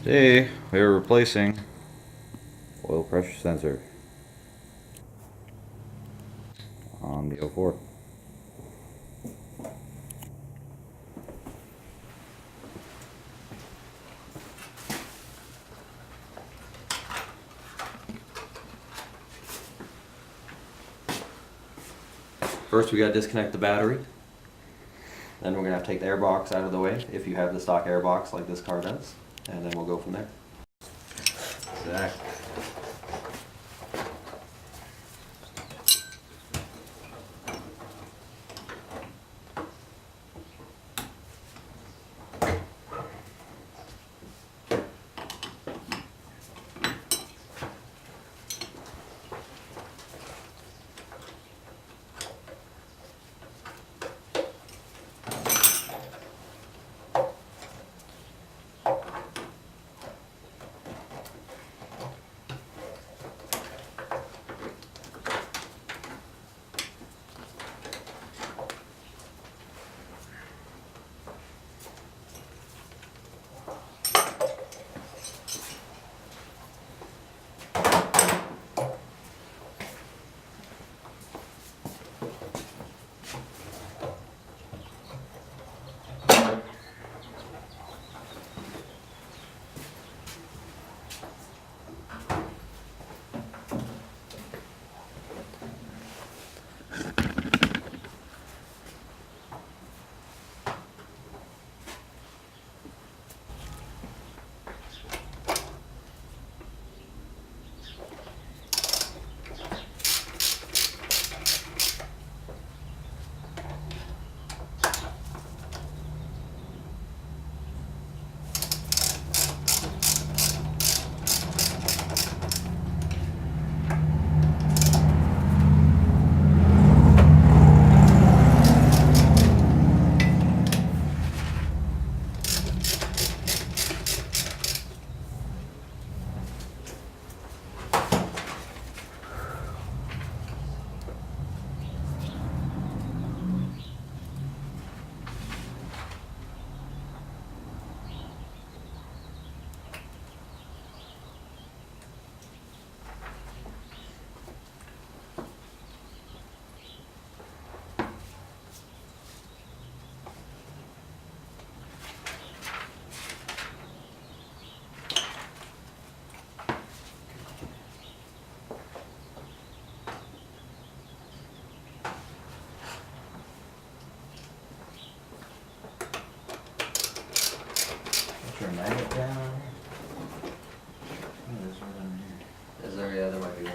Today we are replacing oil pressure sensor on the 04. First we gotta disconnect the battery. Then we're gonna have to take the air box out of the way, if you have the stock air box like this car does. And then we'll go from there. Exactly. Turn that down. Is there? Yeah, there might be one.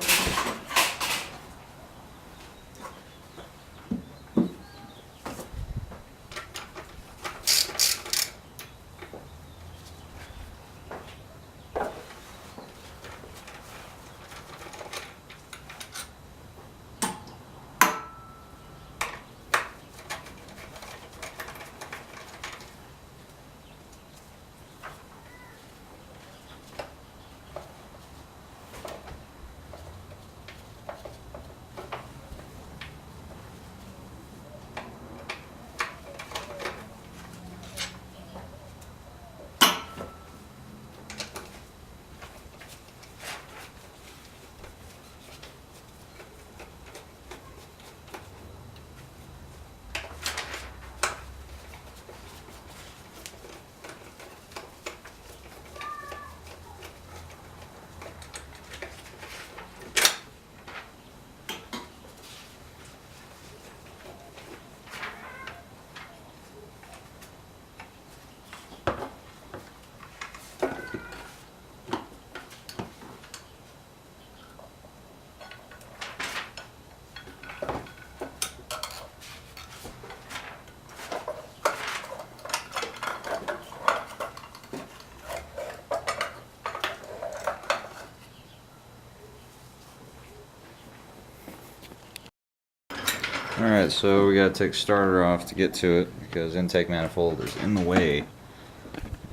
Alright, so we gotta take starter off to get to it because intake manifold is in the way.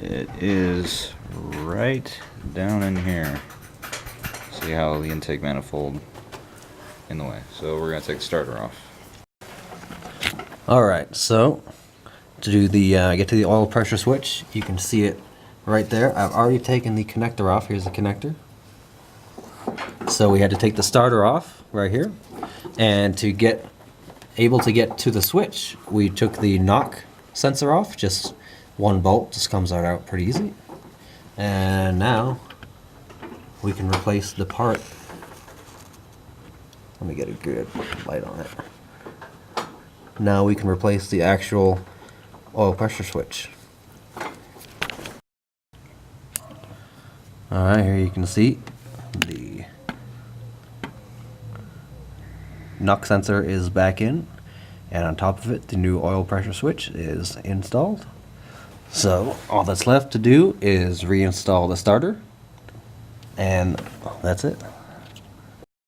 It is right down in here. See how the intake manifold in the way. So we're gonna take the starter off. Alright, so to do the get to the oil pressure switch, you can see it right there. I've already taken the connector off. Here's the connector. So we had to take the starter off right here. And to get able to get to the switch, we took the knock sensor off. Just one bolt, just comes out pretty easy. And now we can replace the part. Let me get a good light on it. Now we can replace the actual oil pressure switch. Alright, here you can see the knock sensor is back in, and on top of it the new oil pressure switch is installed. So all that's left to do is reinstall the starter, and that's it.